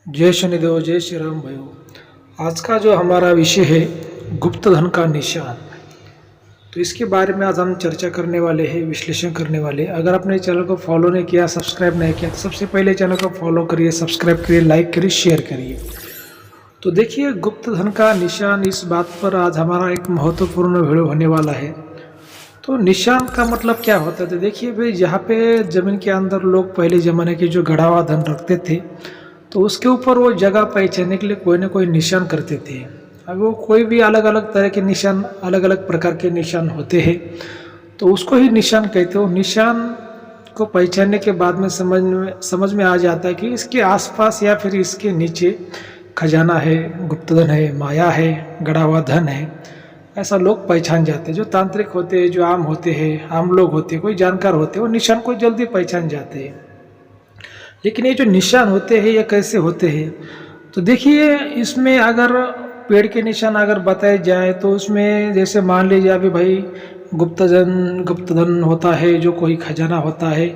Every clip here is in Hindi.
जय शनिदेव, जय श्री राम भाइयों। आज का जो हमारा विषय है गुप्त धन का निशान, तो इसके बारे में आज हम चर्चा करने वाले हैं, विश्लेषण करने वाले हैं। अगर आपने चैनल को फॉलो नहीं किया, सब्सक्राइब नहीं किया, तो सबसे पहले चैनल को फॉलो करिए, सब्सक्राइब करिए, लाइक करिए, शेयर करिए। तो देखिए, गुप्त धन का निशान, इस बात पर आज हमारा एक महत्वपूर्ण वीडियो होने वाला है। तो निशान का मतलब क्या होता है? तो देखिए भाई, जहाँ पे ज़मीन के अंदर लोग पहले ज़माने के जो गढ़ा हुआ धन रखते थे, तो उसके ऊपर वो जगह पहचानने के लिए कोई ना कोई निशान करते थे। अब वो कोई भी अलग अलग तरह के निशान, अलग अलग प्रकार के निशान होते हैं, तो उसको ही निशान कहते हो। निशान को पहचानने के बाद में समझ में आ जाता है कि इसके आसपास या फिर इसके नीचे खजाना है, गुप्तधन है, माया है, गड़ा हुआ धन है। ऐसा लोग पहचान जाते हैं। जो तांत्रिक होते हैं, जो आम होते हैं, आम लोग होते हैं, कोई जानकार होते हैं, वो निशान को जल्दी पहचान जाते हैं। लेकिन ये जो निशान होते हैं, ये कैसे होते हैं? तो देखिए, इसमें अगर पेड़ के निशान अगर बताए जाए, तो उसमें जैसे मान लीजिए अभी भाई गुप्तधन होता है, जो कोई खजाना होता है,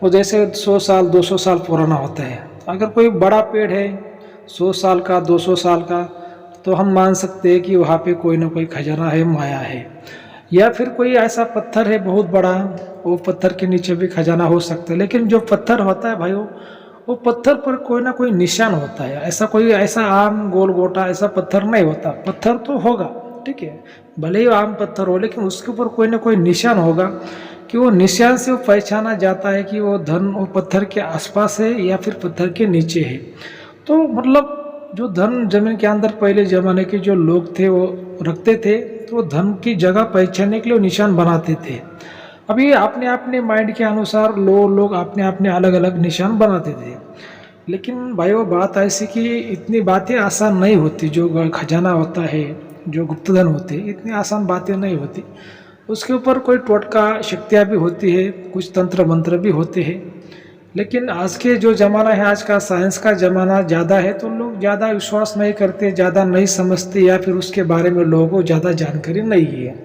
वो जैसे 100 साल 200 साल पुराना होता है। अगर कोई बड़ा पेड़ है 100 साल का, 200 साल का, तो हम मान सकते हैं कि वहाँ पे कोई ना कोई खजाना है, माया है। या फिर कोई ऐसा पत्थर है बहुत बड़ा, वो पत्थर के नीचे भी खजाना हो सकता है। लेकिन जो पत्थर होता है भाइयों, वो पत्थर पर कोई ना कोई निशान होता है। ऐसा आम गोल गोटा ऐसा पत्थर नहीं होता। पत्थर तो होगा, ठीक है, भले ही आम पत्थर हो, लेकिन उसके ऊपर कोई ना कोई निशान होगा, कि वो निशान से वो पहचाना जाता है कि वो धन वो पत्थर के आसपास है या फिर पत्थर के नीचे है। तो मतलब जो धन जमीन के अंदर पहले जमाने के जो लोग थे वो रखते थे, तो वो धन की जगह पहचानने के लिए निशान बनाते थे। अभी अपने अपने माइंड के अनुसार लोग अपने अपने अलग अलग निशान बनाते थे। लेकिन भाई, वो बात ऐसी कि इतनी बातें आसान नहीं होती। जो खजाना होता है, जो गुप्तधन होते हैं, इतनी आसान बातें नहीं होती। उसके ऊपर कोई टोटका शक्तियाँ भी होती है, कुछ तंत्र मंत्र भी होते हैं। लेकिन आज के जो ज़माना है, आज का साइंस का ज़माना ज़्यादा है, तो लोग ज़्यादा विश्वास नहीं करते, ज़्यादा नहीं समझते, या फिर उसके बारे में लोगों को ज़्यादा जानकारी नहीं है।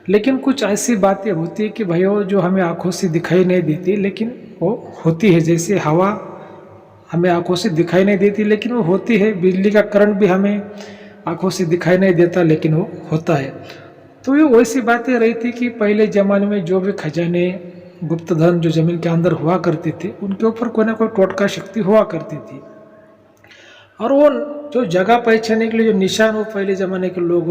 लेकिन कुछ ऐसी बातें होती है कि भैया, जो हमें आंखों से दिखाई नहीं देती, लेकिन वो होती है। जैसे हवा हमें आंखों से दिखाई नहीं देती, लेकिन वो होती है। बिजली का करंट भी हमें आंखों से दिखाई नहीं देता, लेकिन वो होता है। तो ये वैसी बातें रही थी कि पहले ज़माने में जो भी खजाने, गुप्तधन जो जमीन के अंदर हुआ करते थे, उनके ऊपर कोई ना कोई टोटका शक्ति हुआ करती थी। और वो जो जगह पहचानने के लिए जो निशान, वो पहले ज़माने के लोग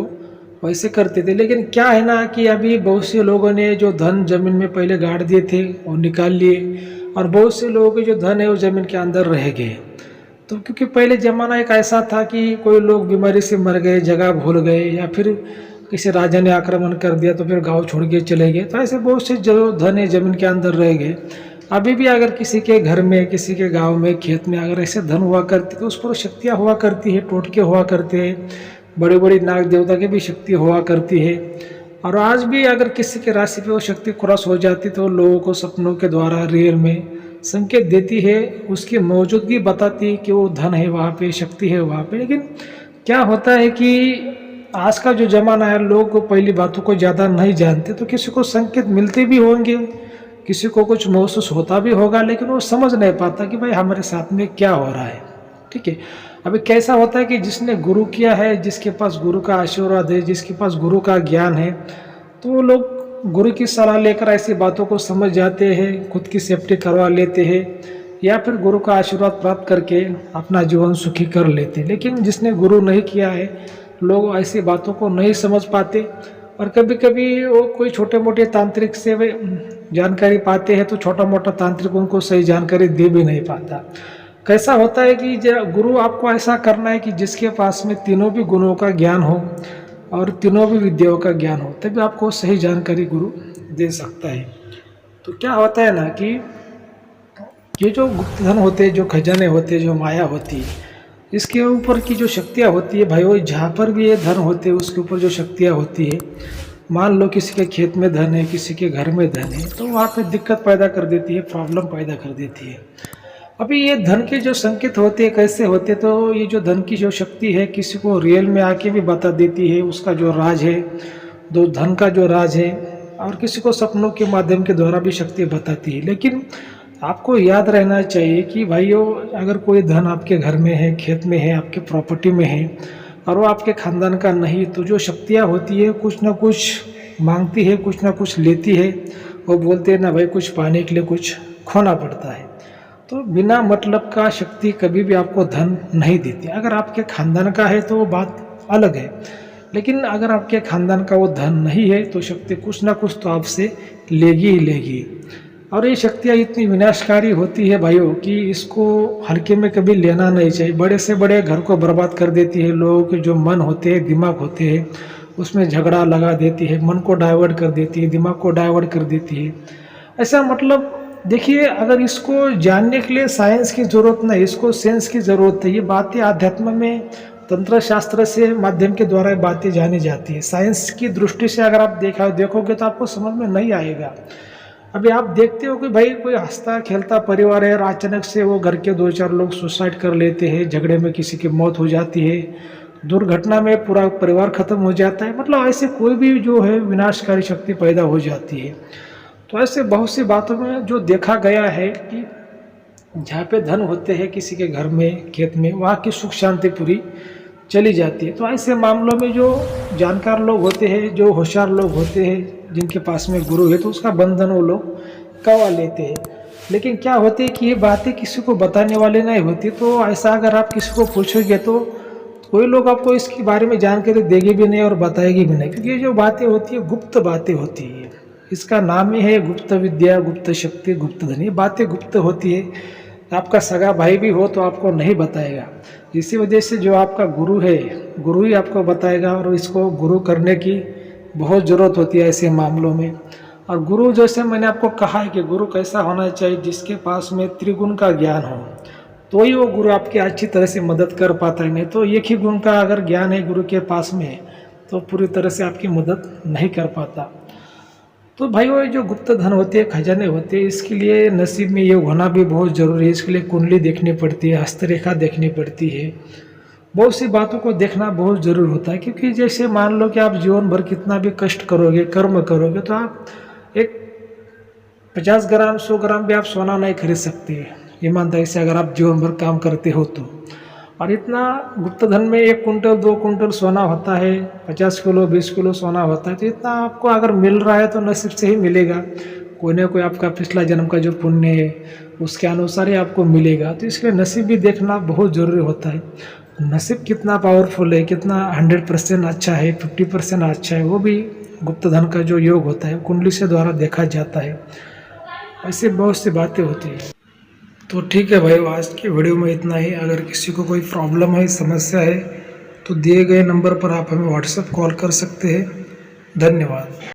वैसे करते थे। लेकिन क्या है ना कि अभी बहुत से लोगों ने जो धन जमीन में पहले गाड़ दिए थे, वो निकाल लिए, और बहुत से लोगों के जो धन है वो जमीन के अंदर रह गए। तो क्योंकि पहले ज़माना एक ऐसा था कि कोई लोग बीमारी से मर गए, जगह भूल गए, या फिर किसी राजा ने आक्रमण कर दिया तो फिर गांव छोड़ के चले गए। तो ऐसे बहुत से जो धन है जमीन के अंदर रह गए। अभी भी अगर किसी के घर में, किसी के गांव में, खेत में अगर ऐसे धन हुआ करती, तो उस पर शक्तियाँ हुआ करती है, टोटके हुआ करते हैं, बड़ी बड़ी नाग देवता की भी शक्ति हुआ करती है। और आज भी अगर किसी के राशि पे वो शक्ति क्रॉस हो जाती, तो लोगों को सपनों के द्वारा रियल में संकेत देती है, उसकी मौजूदगी बताती है कि वो धन है वहाँ पे, शक्ति है वहाँ पे। लेकिन क्या होता है कि आज का जो ज़माना है, लोग पहली बातों को ज़्यादा नहीं जानते। तो किसी को संकेत मिलते भी होंगे, किसी को कुछ महसूस होता भी होगा, लेकिन वो समझ नहीं पाता कि भाई हमारे साथ में क्या हो रहा है, ठीक है। अभी कैसा होता है कि जिसने गुरु किया है, जिसके पास गुरु का आशीर्वाद है, जिसके पास गुरु का ज्ञान है, तो वो लोग गुरु की सलाह लेकर ऐसी बातों को समझ जाते हैं, खुद की सेफ्टी करवा लेते हैं, या फिर गुरु का आशीर्वाद प्राप्त करके अपना जीवन सुखी कर लेते हैं। लेकिन जिसने गुरु नहीं किया है, लोग ऐसी बातों को नहीं समझ पाते। और कभी कभी वो कोई छोटे मोटे तांत्रिक से वे जानकारी पाते हैं, तो छोटा मोटा तांत्रिक उनको सही जानकारी दे भी नहीं पाता। कैसा होता है कि गुरु आपको ऐसा करना है कि जिसके पास में तीनों भी गुणों का ज्ञान हो और तीनों भी विद्याओं का ज्ञान हो, तभी आपको सही जानकारी गुरु दे सकता है। तो क्या होता है ना कि ये जो गुप्तधन होते हैं, जो खजाने होते हैं, जो माया होती है, इसके ऊपर की जो शक्तियाँ होती है भाई, वो जहाँ पर भी ये धन होते हैं उसके ऊपर जो शक्तियाँ होती है, मान लो किसी के खेत में धन है, किसी के घर में धन है, तो वहाँ पे दिक्कत पैदा कर देती है, प्रॉब्लम पैदा कर देती है। अभी ये धन के जो संकेत होते हैं कैसे होते, तो ये जो धन की जो शक्ति है, किसी को रियल में आके भी बता देती है उसका जो राज है, जो धन का जो राज है, और किसी को सपनों के माध्यम के द्वारा भी शक्ति बताती है। लेकिन आपको याद रहना चाहिए कि भाइयों, अगर कोई धन आपके घर में है, खेत में है, आपके प्रॉपर्टी में है और वो आपके खानदान का नहीं, तो जो शक्तियाँ होती है कुछ ना कुछ मांगती है, कुछ ना कुछ लेती है। वो बोलते हैं ना भाई, कुछ पाने के लिए कुछ खोना पड़ता है। तो बिना मतलब का शक्ति कभी भी आपको धन नहीं देती। अगर आपके खानदान का है तो वो बात अलग है, लेकिन अगर आपके खानदान का वो धन नहीं है तो शक्ति कुछ ना कुछ तो आपसे लेगी ही लेगी। और ये शक्तियाँ इतनी विनाशकारी होती है भाइयों कि इसको हल्के में कभी लेना नहीं चाहिए। बड़े से बड़े घर को बर्बाद कर देती है। लोगों के जो मन होते हैं, दिमाग होते हैं, उसमें झगड़ा लगा देती है, मन को डाइवर्ट कर देती है, दिमाग को डाइवर्ट कर देती है। ऐसा मतलब देखिए, अगर इसको जानने के लिए साइंस की ज़रूरत नहीं, इसको सेंस की ज़रूरत है। ये बातें आध्यात्म में तंत्र शास्त्र से माध्यम के द्वारा बातें जानी जाती है। साइंस की दृष्टि से अगर आप देखोगे तो आपको समझ में नहीं आएगा। अभी आप देखते हो कि भाई कोई हंसता खेलता परिवार है और अचानक से वो घर के 2-4 लोग सुसाइड कर लेते हैं, झगड़े में किसी की मौत हो जाती है, दुर्घटना में पूरा परिवार खत्म हो जाता है। मतलब ऐसे कोई भी जो है विनाशकारी शक्ति पैदा हो जाती है। तो ऐसे बहुत सी बातों में जो देखा गया है कि जहाँ पे धन होते हैं किसी के घर में, खेत में, वहाँ की सुख शांति पूरी चली जाती है। तो ऐसे मामलों में जो जानकार लोग होते हैं, जो होशियार लोग होते हैं, जिनके पास में गुरु है, तो उसका बंधन वो लोग करवा लेते हैं। लेकिन क्या होते है कि ये बातें किसी को बताने वाले नहीं होती। तो ऐसा अगर आप किसी को पूछोगे तो कोई लोग आपको इसके बारे में जानकारी देगी भी नहीं और बताएगी भी नहीं, क्योंकि ये जो बातें होती है गुप्त बातें होती है। इसका नाम ही है गुप्त विद्या, गुप्त शक्ति, गुप्त धन। ये बातें गुप्त होती है। आपका सगा भाई भी हो तो आपको नहीं बताएगा। इसी वजह से जो आपका गुरु है, गुरु ही आपको बताएगा। और इसको गुरु करने की बहुत ज़रूरत होती है ऐसे मामलों में। और गुरु, जैसे मैंने आपको कहा है कि गुरु कैसा होना चाहिए, जिसके पास में त्रिगुण का ज्ञान हो, तो ही वो गुरु आपकी अच्छी तरह से मदद कर पाता है। नहीं तो एक ही गुण का अगर ज्ञान है गुरु के पास में, तो पूरी तरह से आपकी मदद नहीं कर पाता। तो भाई वो जो गुप्त धन होते हैं, खजाने होते हैं, इसके लिए नसीब में ये होना भी बहुत ज़रूरी है। इसके लिए कुंडली देखनी पड़ती है, हस्तरेखा देखनी पड़ती है, बहुत सी बातों को देखना बहुत ज़रूरी होता है। क्योंकि जैसे मान लो कि आप जीवन भर कितना भी कष्ट करोगे, कर्म करोगे, तो आप एक 50 ग्राम 100 ग्राम भी आप सोना नहीं खरीद सकते ईमानदारी से, अगर आप जीवन भर काम करते हो तो। और इतना गुप्त धन में 1 कुंटल 2 कुंटल सोना होता है, 50 किलो 20 किलो सोना होता है। तो इतना आपको अगर मिल रहा है तो नसीब से ही मिलेगा। कोई ना कोई आपका पिछला जन्म का जो पुण्य है उसके अनुसार ही आपको मिलेगा। तो इसलिए नसीब भी देखना बहुत ज़रूरी होता है। नसीब कितना पावरफुल है, कितना 100% अच्छा है, 50% अच्छा है, वो भी गुप्त धन का जो योग होता है कुंडली से द्वारा देखा जाता है। ऐसे बहुत सी बातें होती है। तो ठीक है भाई, आज की वीडियो में इतना ही। अगर किसी को कोई प्रॉब्लम है, समस्या है, तो दिए गए नंबर पर आप हमें व्हाट्सएप कॉल कर सकते हैं। धन्यवाद।